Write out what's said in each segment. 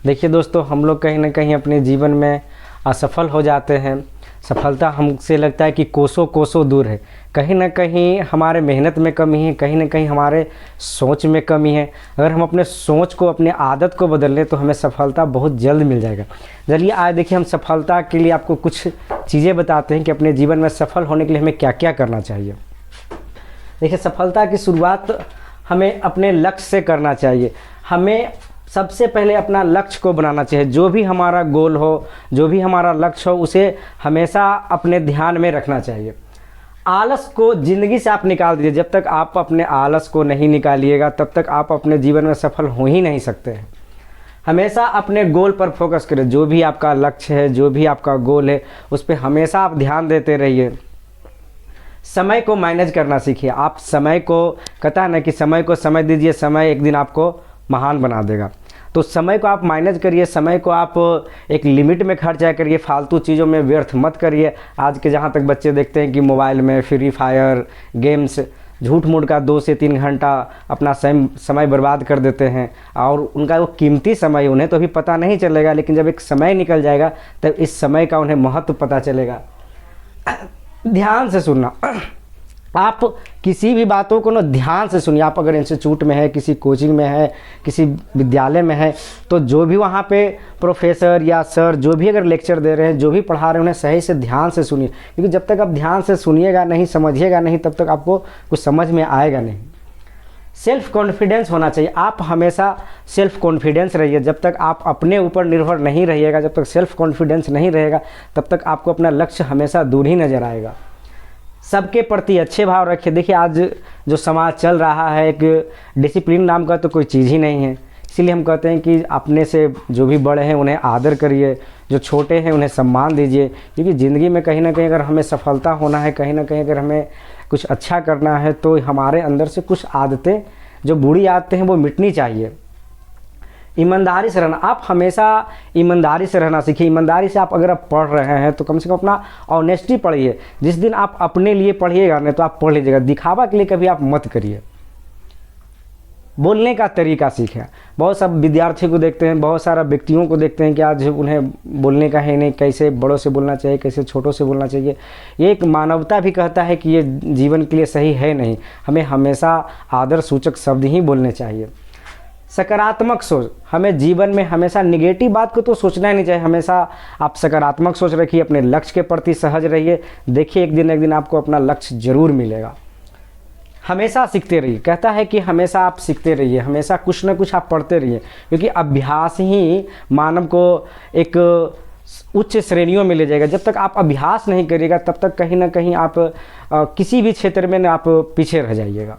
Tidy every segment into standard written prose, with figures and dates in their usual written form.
देखिए दोस्तों, हम लोग कहीं ना कहीं अपने जीवन में असफल हो जाते हैं। सफलता हमसे लगता है कि कोसों कोसों दूर है। कहीं ना कहीं हमारे मेहनत में कमी है, कहीं ना कहीं हमारे सोच में कमी है। अगर हम अपने सोच को, अपने आदत को बदल लें तो हमें सफलता बहुत जल्द मिल जाएगा। चलिए आज देखिए, हम सफलता के लिए आपको कुछ चीज़ें बताते हैं कि अपने जीवन में सफल होने के लिए हमें क्या क्या करना चाहिए। देखिए, सफलता की शुरुआत हमें अपने लक्ष्य से करना चाहिए। हमें सबसे पहले अपना लक्ष्य को बनाना चाहिए। जो भी हमारा गोल हो, जो भी हमारा लक्ष्य हो, उसे हमेशा अपने ध्यान में रखना चाहिए। आलस को ज़िंदगी से आप निकाल दीजिए। जब तक आप अपने आलस को नहीं निकालिएगा तब तक आप अपने जीवन में सफल हो ही नहीं सकते हैं। हमेशा अपने गोल पर फोकस करें। जो भी आपका लक्ष्य है, जो भी आपका गोल है, उस पर हमेशा आप ध्यान देते रहिए। समय को मैनेज करना सीखिए। आप समय को, कहता है ना कि समय को समय दीजिए, समय एक दिन आपको महान बना देगा। तो समय को आप मैनेज करिए, समय को आप एक लिमिट में खर्चा करिए, फालतू चीज़ों में व्यर्थ मत करिए। आज के जहाँ तक बच्चे देखते हैं कि मोबाइल में फ्री फायर गेम्स, झूठ मूठ का 2 से 3 घंटा अपना समय बर्बाद कर देते हैं, और उनका वो कीमती समय उन्हें तो अभी पता नहीं चलेगा, लेकिन जब एक समय निकल जाएगा तब इस समय का उन्हें महत्व पता चलेगा। ध्यान से सुनना। आप किसी भी बातों को ना ध्यान से सुनिए। आप अगर इंस्टीट्यूट में है, किसी कोचिंग में है, किसी विद्यालय में है, तो जो भी वहाँ पे प्रोफेसर या सर जो भी अगर लेक्चर दे रहे हैं, जो भी पढ़ा रहे हैं, उन्हें सही से ध्यान से सुनिए। क्योंकि जब तक आप ध्यान से सुनिएगा नहीं, समझिएगा नहीं, तब तक आपको कुछ समझ में आएगा नहीं। सेल्फ कॉन्फिडेंस होना चाहिए। आप हमेशा सेल्फ कॉन्फिडेंस रहिए। जब तक आप अपने ऊपर निर्भर नहीं रहिएगा, जब तक सेल्फ कॉन्फिडेंस नहीं रहेगा, तब तक आपको अपना लक्ष्य हमेशा दूर ही नज़र आएगा। सबके प्रति अच्छे भाव रखिए। देखिए, आज जो समाज चल रहा है, एक डिसिप्लिन नाम का तो कोई चीज़ ही नहीं है। इसीलिए हम कहते हैं कि अपने से जो भी बड़े हैं उन्हें आदर करिए, जो छोटे हैं उन्हें सम्मान दीजिए। क्योंकि ज़िंदगी में कहीं ना कहीं अगर हमें सफलता होना है, कहीं ना कहीं अगर हमें कुछ अच्छा करना है, तो हमारे अंदर से कुछ आदतें, जो बुरी आदतें हैं, वो मिटनी चाहिए। ईमानदारी से रहना। आप हमेशा ईमानदारी से रहना सीखिए। ईमानदारी से आप अगर आप पढ़ रहे हैं तो कम से कम अपना ऑनेस्टी पढ़िए। जिस दिन आप अपने लिए पढ़िएगा नहीं तो आप पढ़ लीजिएगा। दिखावा के लिए कभी आप मत करिए। बोलने का तरीका सीखें। बहुत सब विद्यार्थी को देखते हैं, बहुत सारा व्यक्तियों को देखते हैं कि आज उन्हें बोलने का है नहीं, कैसे बड़ों से बोलना चाहिए, कैसे छोटों से बोलना चाहिए। ये एक मानवता भी कहता है कि ये जीवन के लिए सही है नहीं। हमें हमेशा आदर सूचक शब्द ही बोलने चाहिए। सकारात्मक सोच। हमें जीवन में हमेशा निगेटिव बात को तो सोचना ही नहीं चाहिए। हमेशा आप सकारात्मक सोच रखिए, अपने लक्ष्य के प्रति सहज रहिए। देखिए, एक दिन आपको अपना लक्ष्य जरूर मिलेगा। हमेशा सीखते रहिए। कहता है कि हमेशा आप सीखते रहिए, हमेशा कुछ ना कुछ आप पढ़ते रहिए। क्योंकि अभ्यास ही मानव को एक उच्च श्रेणियों में ले जाएगा। जब तक आप अभ्यास नहीं करिएगा तब तक कहीं ना कहीं आप किसी भी क्षेत्र में आप पीछे रह जाइएगा।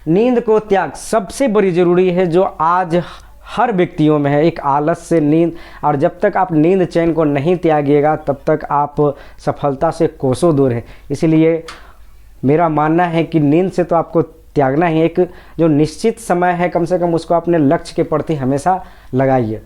नींद को त्याग सबसे बड़ी ज़रूरी है, जो आज हर व्यक्तियों में है, एक आलस से नींद। और जब तक आप नींद चैन को नहीं त्यागिएगा तब तक आप सफलता से कोसों दूर हैं। इसलिए मेरा मानना है कि नींद से तो आपको त्यागना ही। एक जो निश्चित समय है, कम से कम उसको अपने लक्ष्य के प्रति हमेशा लगाइए।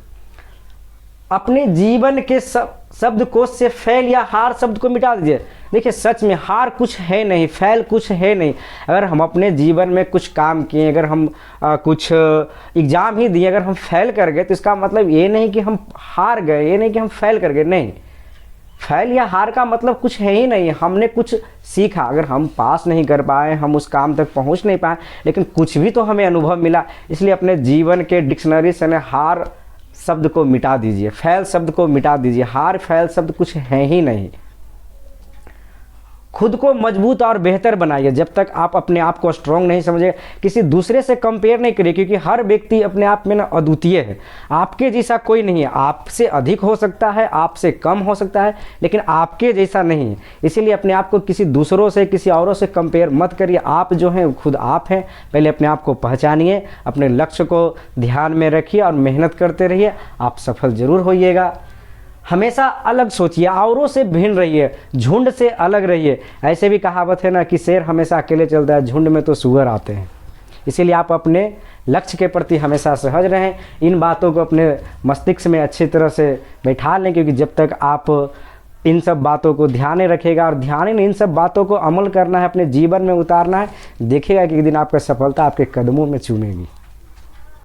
अपने जीवन के शब्दकोश से फेल या हार शब्द को मिटा दीजिए। देखिए, सच में हार कुछ है नहीं, फेल कुछ है नहीं। अगर हम अपने जीवन में कुछ काम किए, अगर हम कुछ एग्ज़ाम ही दिए, अगर हम फेल कर गए, तो इसका मतलब ये नहीं कि हम हार गए, ये नहीं कि हम फेल कर गए। नहीं, फेल या हार का मतलब कुछ है ही नहीं। हमने कुछ सीखा। अगर हम पास नहीं कर पाए, हम उस काम तक पहुंच नहीं पाए, लेकिन कुछ भी तो हमें अनुभव मिला। इसलिए अपने जीवन के डिक्शनरी से न हार शब्द को मिटा दीजिए, फेल शब्द को मिटा दीजिए। हार फेल शब्द कुछ है ही नहीं। खुद को मजबूत और बेहतर बनाइए। जब तक आप अपने आप को स्ट्रॉन्ग नहीं समझेंगे, किसी दूसरे से कंपेयर नहीं करिए। क्योंकि हर व्यक्ति अपने आप में ना अद्वितीय है। आपके जैसा कोई नहीं है। आपसे अधिक हो सकता है, आपसे कम हो सकता है, लेकिन आपके जैसा नहीं है। इसीलिए अपने आप को किसी दूसरों से, किसी औरों से कंपेयर मत करिए। आप जो हैं खुद आप हैं। पहले अपने आप को पहचानिए, अपने लक्ष्य को ध्यान में रखिए और मेहनत करते रहिए। आप सफल जरूर होइएगा। हमेशा अलग सोचिए, औरों से भिन्न रहिए, झुंड से अलग रहिए। ऐसे भी कहावत है ना कि शेर हमेशा अकेले चलता है, झुंड में तो सुअर आते हैं। इसीलिए आप अपने लक्ष्य के प्रति हमेशा सहज रहें। इन बातों को अपने मस्तिष्क में अच्छी तरह से बैठा लें। क्योंकि जब तक आप इन सब बातों को ध्यान में रखेगा और ध्यान में इन सब बातों को अमल करना है, अपने जीवन में उतारना है, देखिएगा कि एक दिन आपका सफलता आपके कदमों में चूमेगी।